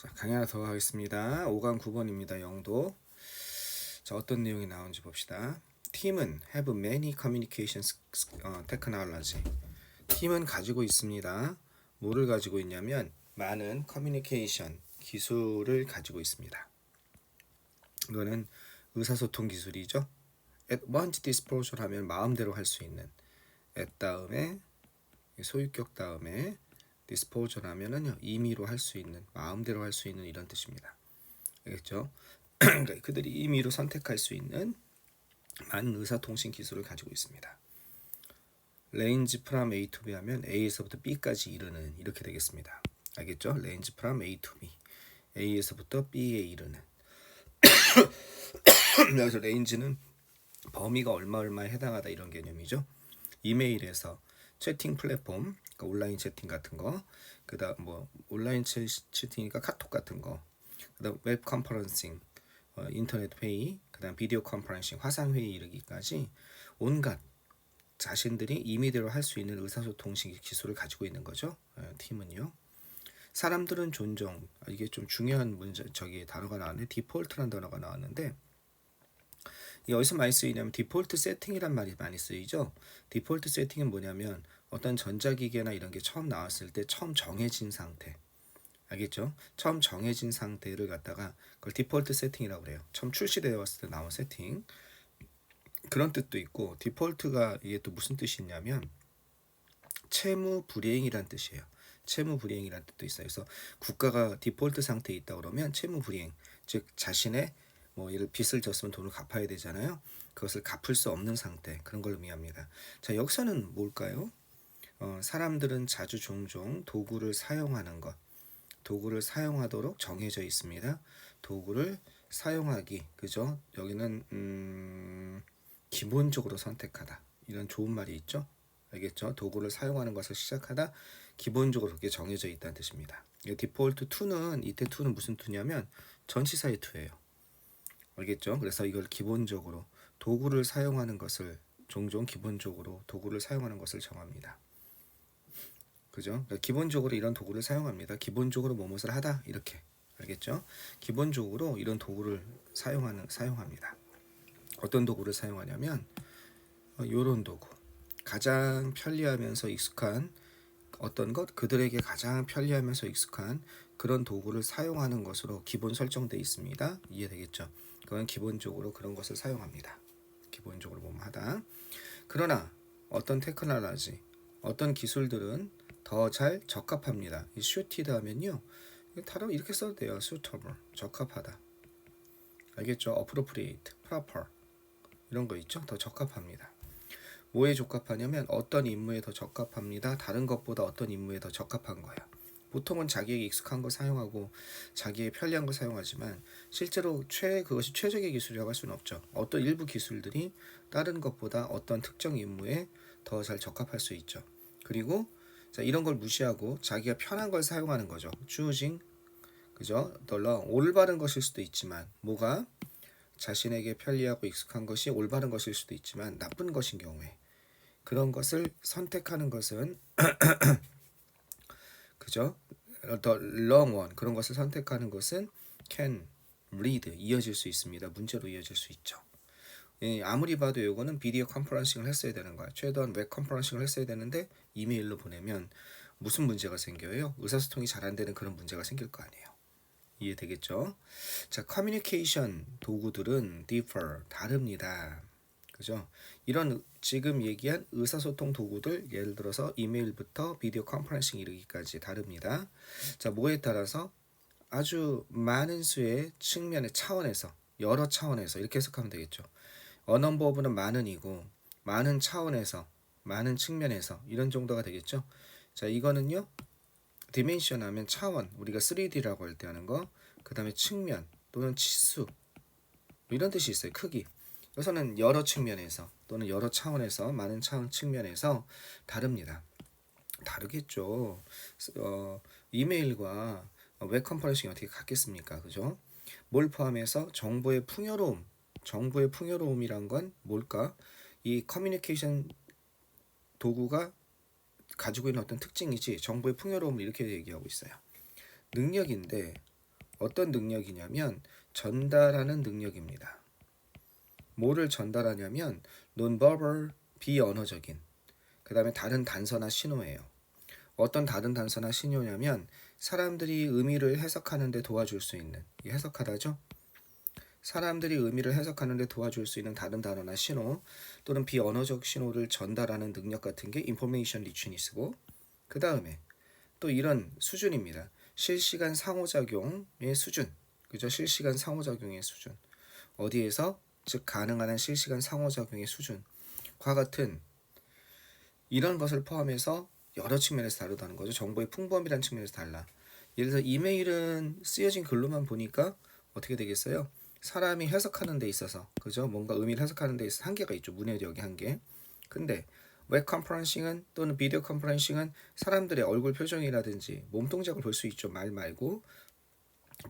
자, 강의 하나 더 하겠습니다. 5강 9번입니다. 영도. 자, 어떤 내용이 나오는지 봅시다. 팀은 have many communication technology. 팀은 가지고 있습니다. 뭐를 가지고 있냐면 많은 커뮤니케이션 기술을 가지고 있습니다. 이거는 의사소통 기술이죠. at once disposal 하면 마음대로 할 수 있는 at 다음에 소유격 다음에 disposal 하면은요 임의로 할 수 있는 마음대로 할 수 있는 이런 뜻입니다. 알겠죠? 그러니까 그들이 임의로 선택할 수 있는 많은 의사통신 기술을 가지고 있습니다. range from A to B 하면 A에서부터 B까지 이르는 이렇게 되겠습니다. 알겠죠? range from A to B A에서부터 B에 이르는 여기서 range는 범위가 얼마에 해당하다 이런 개념이죠. 이메일에서 채팅 플랫폼, 그러니까 온라인 채팅 같은 거, 그다음 뭐 온라인 채팅이니까 카톡 같은 거, 그다음 웹 컨퍼런싱, 인터넷 회의, 그다음 비디오 컨퍼런싱, 화상 회의 이르기까지 온갖 자신들이 임의대로 할 수 있는 의사소통 기술을 가지고 있는 거죠. 팀은요. 사람들은 종종 이게 좀 중요한 문제 저기 단어가 나왔네. 디폴트라는 단어가 나왔는데 어디서 많이 쓰이냐면 디폴트 세팅이란 말이 많이 쓰이죠. 디폴트 세팅은 뭐냐면 어떤 전자기계나 이런 게 처음 나왔을 때 처음 정해진 상태, 알겠죠? 처음 정해진 상태를 갖다가 그걸 디폴트 세팅이라고 그래요. 처음 출시되었을 때 나온 세팅, 그런 뜻도 있고, 디폴트가 이게 또 무슨 뜻이 있냐면 채무 불이행이란 뜻이에요. 채무 불이행이란 뜻도 있어요. 그래서 국가가 디폴트 상태에 있다 그러면 채무 불이행, 즉 자신의 뭐 예를 빚을 졌으면 돈을 갚아야 되잖아요. 그것을 갚을 수 없는 상태, 그런 걸 의미합니다. 자, 여기서는 뭘까요? 사람들은 자주 종종 도구를 사용하는 것, 도구를 사용하도록 정해져 있습니다. 도구를 사용하기, 그죠? 여기는 기본적으로 선택하다, 이런 좋은 말이 있죠. 알겠죠? 도구를 사용하는 것을 시작하다, 기본적으로 그렇게 정해져 있다는 뜻입니다. 디폴트 2는 이때 2는 무슨 2냐면 전치사의 2예요. 알겠죠? 그래서 이걸 기본적으로 도구를 사용하는 것을 종종 기본적으로 도구를 사용하는 것을 정합니다. 그죠? 그러니까 기본적으로 이런 도구를 사용합니다. 기본적으로 무엇을 하다 이렇게. 알겠죠? 기본적으로 이런 도구를 사용합니다. 어떤 도구를 사용하냐면 이런 도구. 가장 편리하면서 익숙한 어떤 것, 그들에게 가장 편리하면서 익숙한 그런 도구를 사용하는 것으로 기본 설정되어 있습니다. 이해되겠죠? 그건 기본적으로 그런 것을 사용합니다. 기본적으로 하다. 그러나 어떤 테크놀로지, 어떤 기술들은 더 잘 적합합니다. 이 suited 하면요, 다른 이렇게 써도 돼요. suitable, 적합하다. 알겠죠? appropriate, proper 이런 거 있죠? 더 적합합니다. 뭐에 적합하냐면 어떤 임무에 더 적합합니다. 다른 것보다 어떤 임무에 더 적합한 거야. 보통은 자기에게 익숙한 거 사용하고 자기의 편리한 거 사용하지만 실제로 그것이 최적의 기술이라고 할 수는 없죠. 어떤 일부 기술들이 다른 것보다 어떤 특정 임무에 더 잘 적합할 수 있죠. 그리고 자, 이런 걸 무시하고 자기가 편한 걸 사용하는 거죠. choosing, 그죠? 올바른 것일 수도 있지만 뭐가 자신에게 편리하고 익숙한 것이 올바른 것일 수도 있지만 나쁜 것인 경우에 그런 것을 선택하는 것은 그죠? The long one, 그런 것을 선택하는 것은 can lead, 이어질 수 있습니다. 문제로 이어질 수 있죠. 아무리 봐도 이거는 비디오 컨퍼런싱을 했어야 되는 거야. 최대한 웹 컨퍼런싱을 했어야 되는데 이메일로 보내면 무슨 문제가 생겨요? 의사소통이 잘 안 되는 그런 문제가 생길 거 아니에요. 이해되겠죠? 자, 커뮤니케이션 도구들은 differ, 다릅니다. 그죠? 이런 지금 얘기한 의사소통 도구들, 예를 들어서 이메일부터 비디오 컨퍼런싱 이르기까지 다릅니다. 자, 뭐에 따라서 아주 많은 수의 측면의 차원에서, 여러 차원에서 이렇게 해석하면 되겠죠. A number of는 많은이고 많은 차원에서, 많은 측면에서 이런 정도가 되겠죠. 자, 이거는요, 디멘션 하면 차원, 우리가 3D라고 할 때 하는 거, 그 다음에 측면 또는 치수 이런 뜻이 있어요. 크기. 여기서는 여러 측면에서 또는 여러 차원에서, 많은 차원 측면에서 다릅니다. 다르겠죠. 이메일과 웹 컨퍼런싱이 어떻게 같겠습니까? 그죠? 뭘 포함해서 정보의 풍요로움. 정보의 풍요로움이란 건 뭘까? 이 커뮤니케이션 도구가 가지고 있는 어떤 특징이지, 정보의 풍요로움을 이렇게 얘기하고 있어요. 능력인데 어떤 능력이냐면 전달하는 능력입니다. 뭐를 전달하냐면 non-verbal, 비언어적인, 그 다음에 다른 단서나 신호예요. 어떤 다른 단서나 신호냐면 사람들이 의미를 해석하는 데 도와줄 수 있는, 해석하다죠? 사람들이 의미를 해석하는 데 도와줄 수 있는 다른 단어나 신호 또는 비언어적 신호를 전달하는 능력 같은 게 인포메이션 리치니스고, 그 다음에 또 이런 수준입니다. 실시간 상호작용의 수준, 그죠? 실시간 상호작용의 수준. 어디에서? 즉 가능한 실시간 상호작용의 수준과 같은 이런 것을 포함해서 여러 측면에서 다르다는 거죠. 정보의 풍부함이라는 측면에서 달라. 예를 들어서 이메일은 쓰여진 글로만 보니까 어떻게 되겠어요? 사람이 해석하는 데 있어서, 그죠? 뭔가 의미를 해석하는 데 있어서 한계가 있죠. 문해력의 한계. 근데 웹 컨퍼런싱은 또는 비디오 컨퍼런싱은 사람들의 얼굴 표정이라든지 몸동작을 볼 수 있죠. 말 말고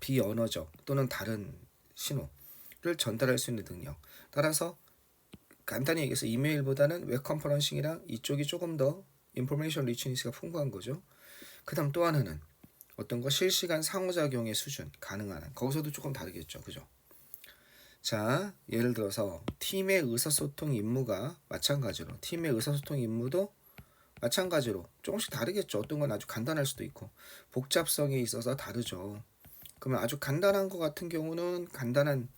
비언어적 또는 다른 신호를 전달할 수 있는 능력. 따라서 간단히 얘기해서 이메일보다는 웹 컨퍼런싱이랑 이쪽이 조금 더 인포메이션 리치니스가 풍부한 거죠. 그 다음 또 하나는 어떤 거 실시간 상호작용의 수준, 가능한 한. 거기서도 조금 다르겠죠. 그죠? 자, 예를 들어서 팀의 의사소통 임무가 마찬가지로 팀의 의사소통 임무도 마찬가지로 조금씩 다르겠죠. 어떤 건 아주 간단할 수도 있고 복잡성에 있어서 다르죠. 그러면 아주 간단한 것 같은 경우는 간단한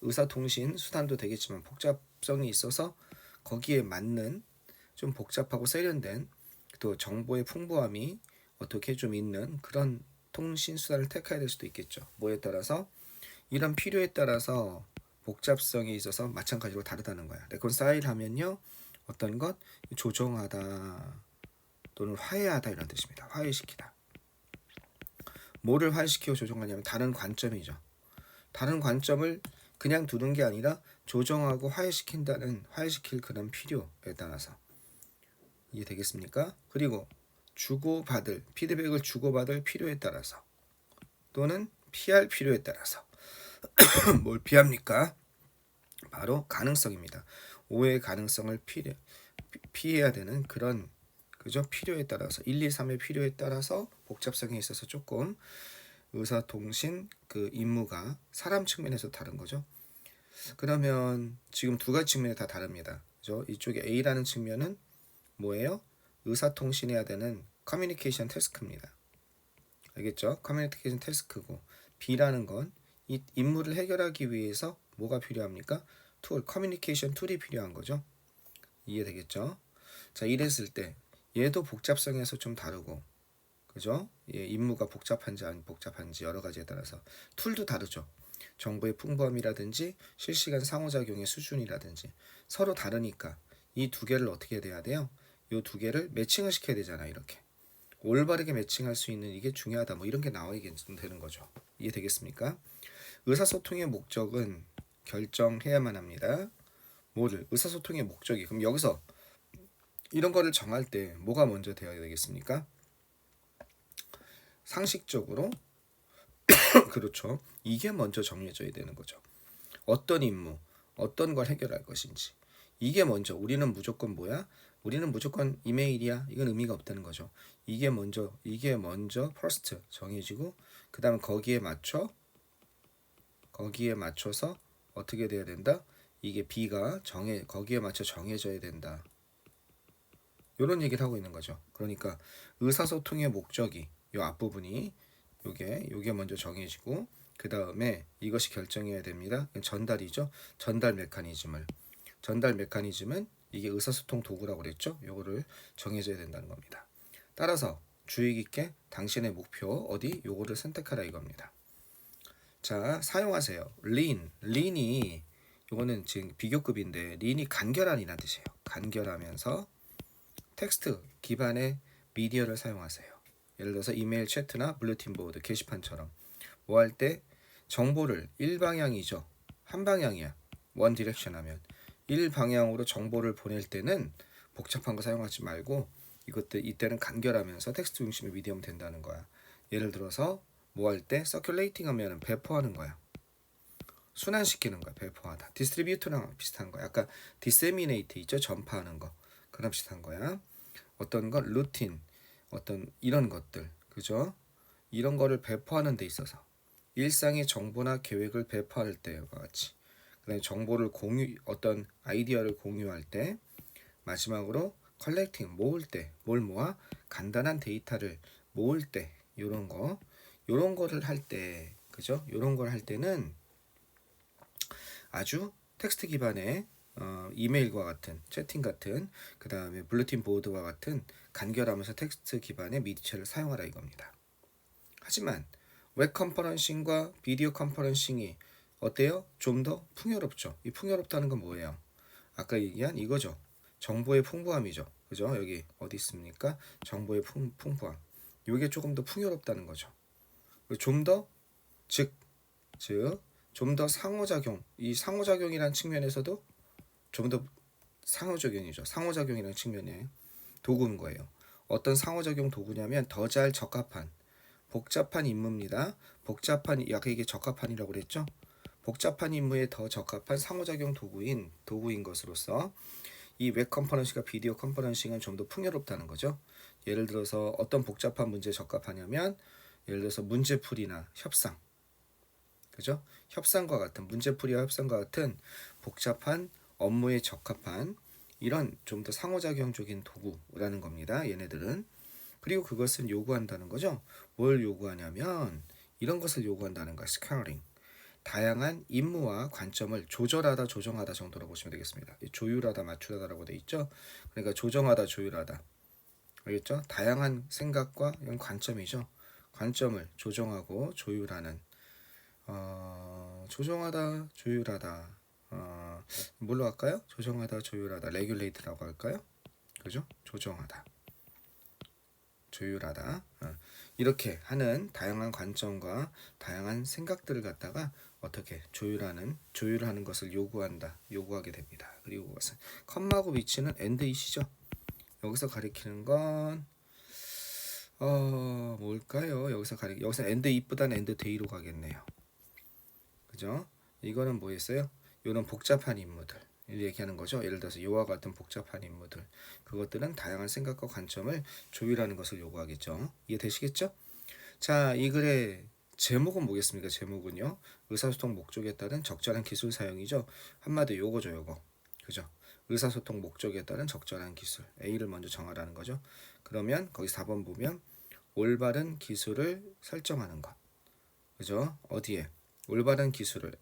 의사통신 수단도 되겠지만 복잡성이 있어서 거기에 맞는 좀 복잡하고 세련된 또 정보의 풍부함이 어떻게 좀 있는 그런 통신 수단을 택해야 될 수도 있겠죠. 뭐에 따라서 이런 필요에 따라서 복잡성이 있어서 마찬가지로 다르다는 거야. 레콘사일 하면요 어떤 것 조정하다 또는 화해하다 이런 뜻입니다. 화해시키다. 뭐를 화해시키고 조정하냐면 다른 관점이죠. 다른 관점을 그냥 두는 게 아니라 조정하고 화해시킨다는 화해시킬 그런 필요에 따라서 이해되겠습니까? 그리고 주고받을 피드백을 주고받을 필요에 따라서 또는 피할 필요에 따라서 뭘 피합니까? 바로 가능성입니다. 오해의 가능성을 피해야 되는 그런 그죠? 필요에 따라서 1, 2, 3의 필요에 따라서 복잡성에 있어서 조금 의사통신 그 임무가 사람 측면에서 다른 거죠. 그러면 지금 두 가지 측면이 다 다릅니다. 그죠? 이쪽에 A라는 측면은 뭐예요? 의사통신해야 되는 커뮤니케이션 태스크입니다. 알겠죠? 커뮤니케이션 태스크고 B라는 건 이 임무를 해결하기 위해서 뭐가 필요합니까? 툴, 커뮤니케이션 툴이 필요한 거죠. 이해되겠죠? 자, 이랬을 때 얘도 복잡성에서 좀 다르고 그죠? 예, 임무가 복잡한지 안 복잡한지 여러 가지에 따라서 툴도 다르죠. 정보의 풍부함이라든지 실시간 상호작용의 수준이라든지 서로 다르니까 이 두 개를 어떻게 돼야 돼요? 이 두 개를 매칭을 시켜야 되잖아. 이렇게 올바르게 매칭할 수 있는 이게 중요하다. 뭐 이런 게 나와야 되는 거죠. 이해되겠습니까? 의사소통의 목적은 결정해야만 합니다. 뭐를? 의사소통의 목적이. 그럼 여기서 이런 거를 정할 때 뭐가 먼저 되어야 되겠습니까? 상식적으로 그렇죠. 이게 먼저 정해져야 되는 거죠. 어떤 임무, 어떤 걸 해결할 것인지. 이게 먼저 우리는 무조건 뭐야? 우리는 무조건 이메일이야. 이건 의미가 없다는 거죠. 이게 먼저 first 정해지고 그 다음 거기에 맞춰서 어떻게 돼야 된다? 이게 B가 거기에 맞춰 정해져야 된다. 이런 얘기를 하고 있는 거죠. 그러니까 의사소통의 목적이 이 앞부분이 요게 먼저 정해지고 그 다음에 이것이 결정해야 됩니다. 전달이죠. 전달 메커니즘은 이게 의사소통 도구라고 그랬죠. 요거를 정해줘야 된다는 겁니다. 따라서 주의 깊게 당신의 목표 어디 요거를 선택하라 이겁니다. 자, 사용하세요. 린이 요거는 지금 비교급인데 린이 간결한이라는 뜻이에요. 간결하면서 텍스트 기반의 미디어를 사용하세요. 예를 들어서 이메일 채트나 블루틴보드 게시판처럼 뭐 할 때 정보를 일방향이죠. 한 방향이야. 원 디렉션 하면 일방향으로 정보를 보낼 때는 복잡한 거 사용하지 말고 이때는 간결하면서 텍스트 중심의 미디엄 된다는 거야. 예를 들어서 뭐 할 때 서큘레이팅 하면은 배포하는 거야. 순환시키는 거야. 배포하다. 디스트리뷰트랑 비슷한 거야. 아까 디세미네이트 있죠. 전파하는 거. 그랑 비슷한 거야. 어떤 건 루틴 어떤 이런 것들 그죠? 이런 거를 배포하는 데 있어서 일상의 정보나 계획을 배포할 때와 같이, 그다음에 정보를 어떤 아이디어를 공유할 때, 마지막으로 컬렉팅 모을 때, 뭘 모아 간단한 데이터를 모을 때, 요런 거를 할 때, 그죠? 요런 걸 할 때는 아주 텍스트 기반의 이메일과 같은 채팅 같은, 그 다음에 블루팀 보드와 같은 간결하면서 텍스트 기반의 미디어를 사용하라 이겁니다. 하지만 웹 컨퍼런싱과 비디오 컨퍼런싱이 어때요? 좀 더 풍요롭죠. 이 풍요롭다는 건 뭐예요? 아까 얘기한 이거죠. 정보의 풍부함이죠. 그죠? 여기 어디 있습니까? 정보의 풍부함. 이게 조금 더 풍요롭다는 거죠. 좀 더, 즉, 좀 더 상호작용, 이 상호작용이라는 측면에서도 좀 더 상호작용이죠. 상호작용이라는 측면에 도구인 거예요. 어떤 상호작용 도구냐면 더 잘 적합한 복잡한 임무입니다. 아까 이게 적합한이라고 그랬죠? 복잡한 임무에 더 적합한 상호작용 도구인 것으로서 이 웹 컨퍼런싱과 비디오 컨퍼런싱은 좀 더 풍요롭다는 거죠. 예를 들어서 어떤 복잡한 문제에 적합하냐면 예를 들어서 문제풀이나 협상, 그죠? 협상과 같은 문제풀이와 협상과 같은 복잡한 업무에 적합한 이런 좀 더 상호작용적인 도구라는 겁니다. 얘네들은. 그리고 그것은 요구한다는 거죠. 뭘 요구하냐면 이런 것을 요구한다는 거야. 스케일링. 다양한 임무와 관점을 조절하다 조정하다 정도로 보시면 되겠습니다. 조율하다 맞추다라고 돼 있죠. 그러니까 조정하다 조율하다. 알겠죠? 다양한 생각과 이런 관점이죠. 관점을 조정하고 조율하는 조정하다 조율하다 뭘로 할까요? 조정하다 조율하다 레귤레이트라고 할까요? 그죠? 조정하다 조율하다 이렇게 하는 다양한 관점과 다양한 생각들을 갖다가 어떻게 조율하는 것을 요구하게 됩니다. 그리고 그것은 컴마고 위치는 엔드이시죠. 여기서 가리키는 건 뭘까요? 여기서 엔드 이쁘다는 엔드 데이로 가겠네요. 그죠? 이거는 뭐였어요? 이런 복잡한 인물들 얘기하는 거죠. 예를 들어서 요와 같은 복잡한 인물들, 그것들은 다양한 생각과 관점을 조율하는 것을 요구하겠죠. 이해되시겠죠? 자, 이 글의 제목은 뭐겠습니까? 제목은요, 의사소통 목적에 따른 적절한 기술 사용이죠. 한마디 요거죠, 요거. 그죠? 의사소통 목적에 따른 적절한 기술, A를 먼저 정하라는 거죠. 그러면 거기 4번 보면 올바른 기술을 설정하는 것, 그죠? 어디에? 올바른 기술을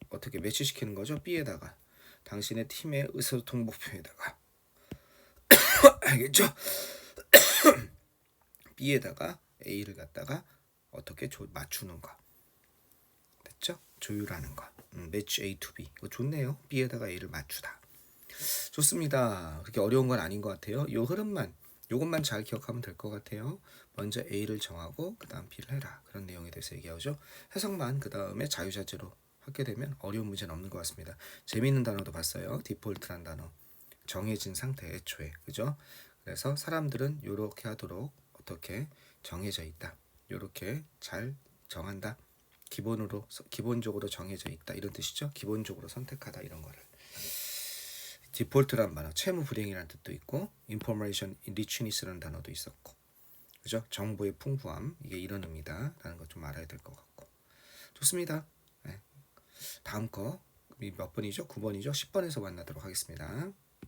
어떻게 매치시키는 거죠? B에다가 당신의 팀의 의사소통 목표에다가 알겠죠? B에다가 A를 갖다가 어떻게 맞추는 거, 됐죠? 조율하는 거. 매치 A to B. 이거 좋네요. B에다가 A를 맞추다. 좋습니다. 그렇게 어려운 건 아닌 것 같아요. 요것만 잘 기억하면 될 것 같아요. 먼저 A를 정하고 그 다음 B를 해라. 그런 내용에 대해서 얘기하죠. 해석만 그 다음에 자유자재로 하게 되면 어려운 문제는 없는 것 같습니다. 재미있는 단어도 봤어요. 디폴트란 단어. 정해진 상태, 애초에. 그죠? 그래서 사람들은 요렇게 하도록 어떻게 정해져 있다. 요렇게 잘 정한다. 기본적으로 정해져 있다. 이런 뜻이죠. 기본적으로 선택하다. 이런 거를. 디폴트란 단어, 채무 불이행이라는 뜻도 있고, information richness라는 단어도 있었고, 그죠? 정보의 풍부함, 이게 이런 의미다라는 것 좀 알아야 될 것 같고, 좋습니다. 네. 다음 거 몇 번이죠? 9번이죠? 10번에서 만나도록 하겠습니다.